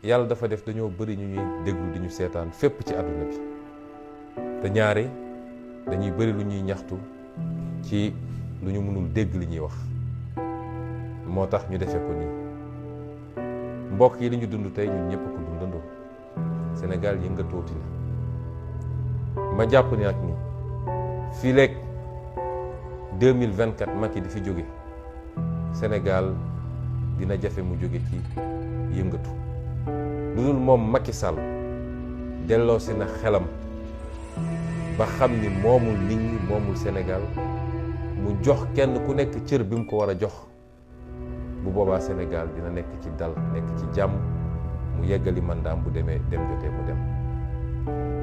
yàlla dafa def dañoo bëri ñu ñuy déglu di ñu seetaan fépp ci àdduna bi te ñaare dañuy bëri lu ñuy ñaxtu ci lu ñu mënul dégg li ñuy wax moo tax ñu defee ko nii mbokk yi li ñu dund tey ñun ñëpp ko dundandoo Sénégal yëngatooti na ma jàpp ni nag ni fii leeg 2024 Macky di fi jóge Sénégal dina jafe mu jóge ci yëngatu lu dul moom Macky Sall delloosi na xelam ba xam ni moomul nit ñi moomul Sénégal mu jox kenn ku nekk cër bi mu ko war a jox bu boobaa Sénégal dina nekk ci dal nekk ci jàmm mu yeggali mandaam bu demee dem jotee mu dem.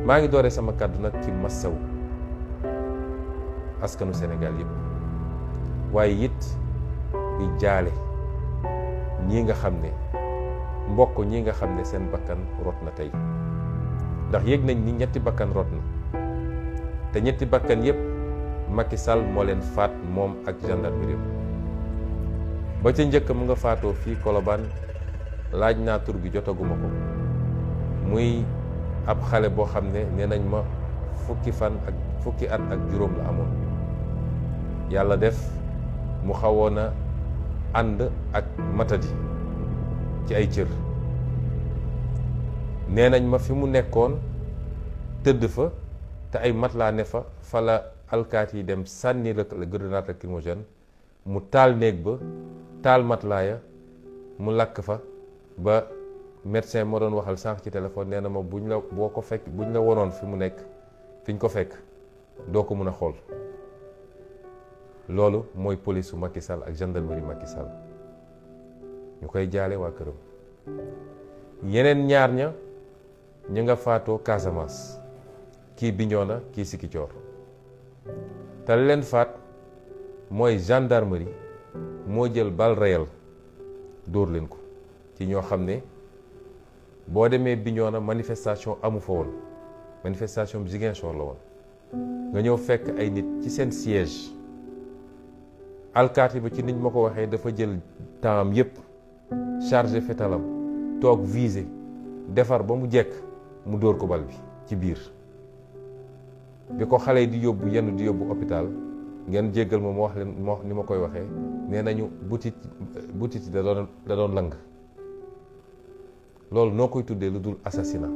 maa ngi dooree sama kàddu nag ci massaw askanu Sénégal yëpp waaye it di jaale ñii nga xam ne mbokk ñii nga xam ne seen bakkan rot na tey ndax yëg nañ ni ñetti bakkan rot na te ñetti bakkan yëpp Macky Sall moo leen faat moom ak gendarmerie ba ca njëkk mu nga faatoo fii Colobane laaj naa tur bi jotaguma ko muy ab xale boo xam ne nee nañ ma fukki at ak juróom la amoon yàlla def mu xawoon a ànd ak matadi ci ay cër nee nañ ma fi mu nekkoon tëdd fa te ay matelas ne fa la alkaati yi dem sànni la grenade lacrymogène mu taal néeg ba taal matelas ya mu lakk fa ba médecin moo doon waxal sànq ci téléphone nee na ma buñ la wonoon fi mu nekk fi ñu ko fekk doo ko mën a xool loolu mooy police su Macky Sall ak gendarmerie Macky Sall ñu koy jaale waa këram yeneen ñaar ña ñu nga faatoo Casamance kii Bignona kii Ziguinchor te leen faat mooy gendarmerie moo jël balle réelle dóor leen ko ci ñoo xam ne boo demee Bignona manifestation amu fa woon manifestation bi Ziguinchor la woon nga ñëw fekk ay nit ci seen siège alkaati ba ci niñ ma ko waxee dafa jël temps am yépp chargé fetalam toog visé defar ba mu jekk mu dóor ko bal bi ci biir bi ko xale yi di yóbbu yenn di yóbbu hôpital ngeen jéggal ma wax leen ni ma koy waxee nee nañu butit da doon lang loolu noo koy tuddee lu dul assassinat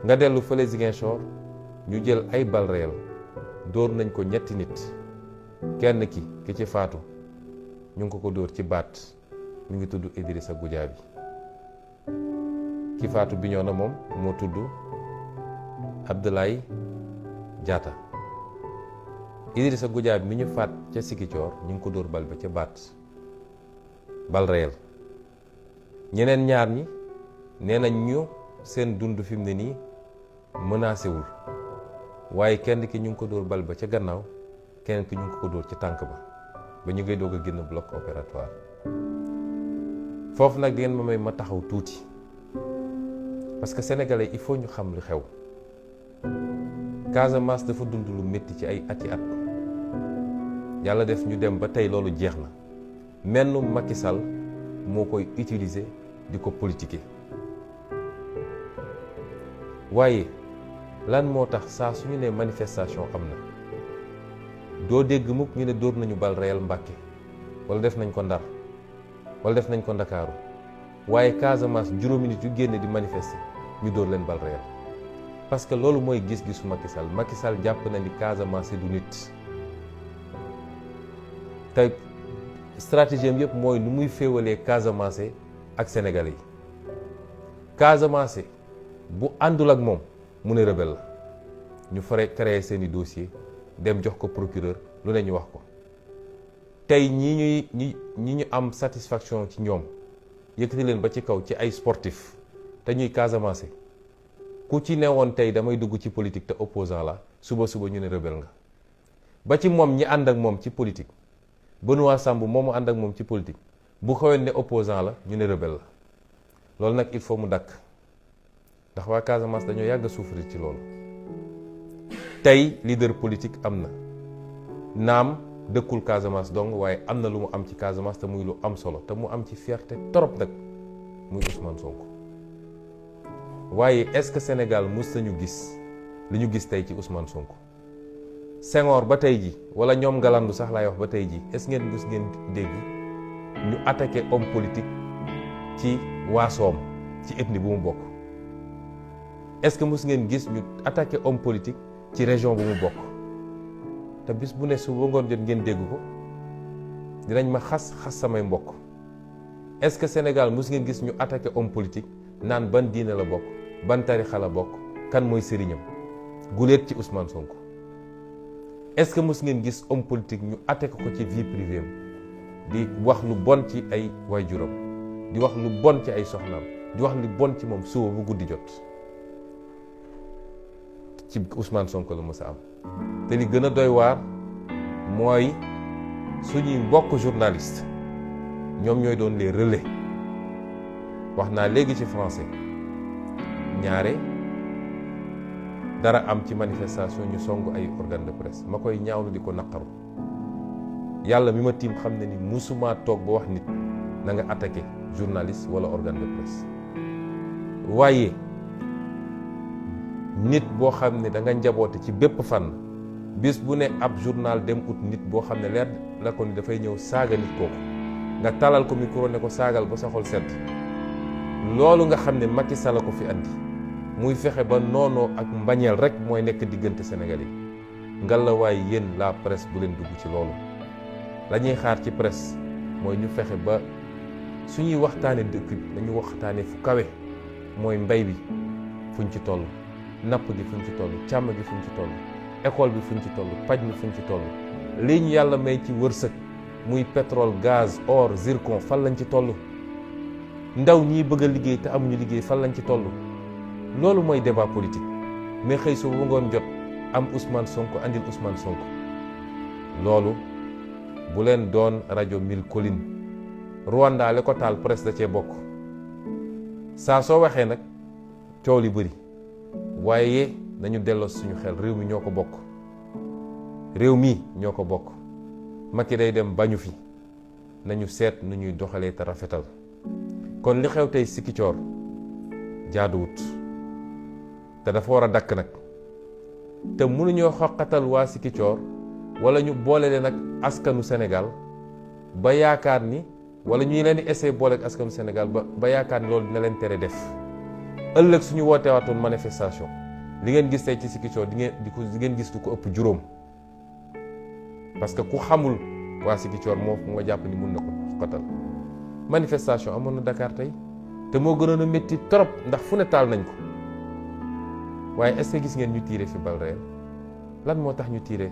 nga dellu fële Ziguinchor ñu jël ay balles réelles dóor nañ ko ñetti nit kenn ki ci faatu ñu ngi ko dóor ci baat mi ngi tudd Idrissa Goudiaby ki faatu Bignona moom moo tudd Abdoulaye Diatta Idrissa Goudiaby mi ñu faat ca Ziguinchor ñu ngi ko dóor bal ba ca baat bal réel ñeneen ñaar ñi nee nañ ñu seen dund fi mu ne nii menacé wul waaye kenn ki ñu ngi ko dóor bal ba ca gannaaw keneen ki ñu ngi ko dóor ci tànk ba ñu ngay doog a génn bloc opératoire foofu nag di ngeen ma may ma taxaw tuuti parce que sénégalais il faut ñu xam lu xew Casamance dafa dund lu métti ci ay ati at yàlla def ñu dem ba tey loolu jeex na menn Macky Sall moo koy utiliser di ko politiquer waaye lan moo tax saa su ñu nee manifestation am na doo dégg mukk ñu ne dóor nañu bal réel Mbàkke wala def nañ ko Ndar wala def nañ ko Ndakaaru waaye Casamance juróomi nit yu génne di manifester ñu dóor leen bal réel parce que loolu mooy gis-gisu Macky Sall jàpp na ni Casamance du nit te stratégie am yëpp mooy nu muy féewalee Casamance ak Sénégalais yi Casamance bu àndul ak moom mu ne rebelle la ñu créé seeni dossier dem jox ko procureur lu ne ñu wax ko tey ñi ñu am satisfaction ci ñoom yëkkati leen ba ci kaw ci ay sportif te ñuy Casamance ku ci newoon tey damay dugg ci politique te opposant la suba ñu ne rebelle nga ba ci moom ñi ànd ak moom ci politique Benoît Sambou moomu ànd ak moom ci politique bu xawoon ne opposant la ñu ne rebelle la loolu nag il faut mu dakk ndax waa Casamance dañoo yàgg a souffrir ci loolu tey leader politique am na naam dëkkul Casamance dong waaye am na lu mu am ci Casamance te muy lu am solo te mu am ci fierté trop nag muy Ousmane Sonko. waaye est-ce que Sénégal mës nañu gis li ñu gis tey ci Ousmane Sonko? Senghor ba tey ji wala ñoom Ngalandu sax laay wax ba tey ji est-ce ngeen mës ngeen dégg ñu attaqué homme politique ci waasoom ci ethnie bu mu bokk? est-ce que mës ngeen gis ñu attaqué homme politique ci région bu mu bokk? te bis bu ne su ba ngoon jot ngeen dégg ko dinañ ma xas samay mbokk. est-ce que Sénégal mës ngeen gis ñu attaqué homme politique naan ban diine la bokk, ban tarixa la bokk, kan mooy sëriñam? guléet ci Ousmane Sonko. est-ce que mës ngeen gis homme politique ñu attaqué ko ci vie privée di wax lu bon ci ay waajuram, di wax lu bon ci ay soxnaam, di wax lu bon ci moom suba bu guddi jot? ci Ousmane Sonko la mës a am. te li gën a doy waar mooy suñuy mbokk journaliste ñoom ñooy doon les relais. wax naa léegi ci français ñaare dara am ci manifestation ñu song ay organe de presse ma koy ñaawlu di ko naqaru. yàlla mi ma tiim xam ne ni musuma toog ba wax nit na nga attaqué journaliste wala organe de presse. waaye nit boo xam ne da nga njaboote ci bépp fànn bis bu ne ab journal dem ut nit boo xam ne leer la ko ni dafay ñëw saaga nit kooku nga talal ko micro ne ko saagal ba sa xol sedd. loolu nga xam ne Macky Sall la ko fi andi muy fexe ba noonoo ak mbañeel rek mooy nekk diggante Sénégal yi. ngal la waaye yéen la presse bu leen dugg ci loolu. la ñuy xaar ci presse mooy ñu fexe ba suñuy waxtaane dëkk bi dañu waxtaane fu kawe, mooy mbay bi fuñ ci toll, napp gi fuñ ci toll, càmm gi fuñ ci toll, école bi fuñ ci toll, paj mi fuñ ci toll, lii ñu yàlla may ci wërsëg muy pétrole, gaz, or, zircon fan lañ ci toll, ndaw ñii bëgg a liggéey te amuñu liggéey fan lañ ci toll. loolu mooy débat politique. mais xëy su bu ngoon jot am Ousmane Sonko andil Ousmane Sonko. loolu bu leen doon rajo Mille Collines. Rwanda le ko taal presse da cee bokk. saa soo waxee nag coow li bëri waaye nañu delloo suñu xel réew mi ñoo ko bokk. réew mi ñoo ko bokk. Macky day dem bañu fi nañu seet nu ñuy doxalee te rafetal. kon li xew tey Sikicoor jaaduwut te dafa war a dakk nag te mënuñoo xoqatal waa Sikicoor wala ñu boole leen ak askanu Sénégal ba yaakaar ni wala ñuy leen di essayer boole ak askanu Sénégal ba yaakaar ni loolu dina leen tere def. ëllëg suñu wootee waatoon manifestation li ngeen gis tey ci Sikicoor di ngeen gis du ko ëpp juróom. parce que ku xamul waa Sikicoor moo nga jàpp ni mun na ko xoqatal. manifestation amoon na Dakar tey te moo gënoon a métti trop ndax fu ne taal nañ ko waaye est-ce que gis ngeen ñu tiire fi bal réel? lan moo tax ñu tiire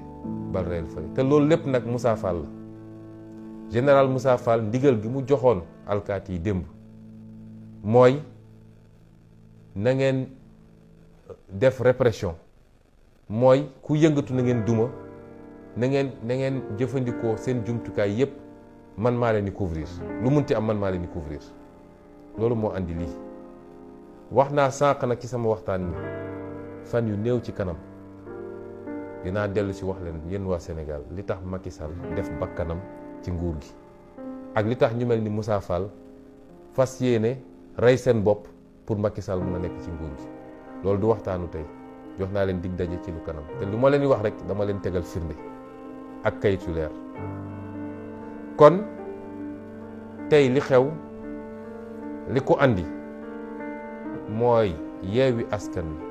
bal réel fële? te loolu lépp nag Moussa Fall la. général Moussa Fall ndigal gi mu joxoon alkaati yi démb mooy na ngeen def répression, mooy ku yëngatu na ngeen duma, na ngeen jëfandikoo seen jumtukaay yépp, man maa leen di couvrir lu munti am, man maa leen di couvrir. loolu moo andi lii. wax naa sànq nag ci sama waxtaan ni fan yu néew ci kanam dinaa dellu si wax leen yéen waa Sénégal li tax Macky Sall def bakkanam ci nguur gi ak li tax ñu mel ni Moussa Fall fas yéene rey seen bopp pour Macky Sall mën a nekk ci nguur gi. loolu du waxtaanu tey, jox naa leen dig daje ci lu kanam te lu ma leen di wax rek dama leen tegal firnde ak kayit yu leer. kon tey li xew li ko andi mooy Yewwi Askan Wi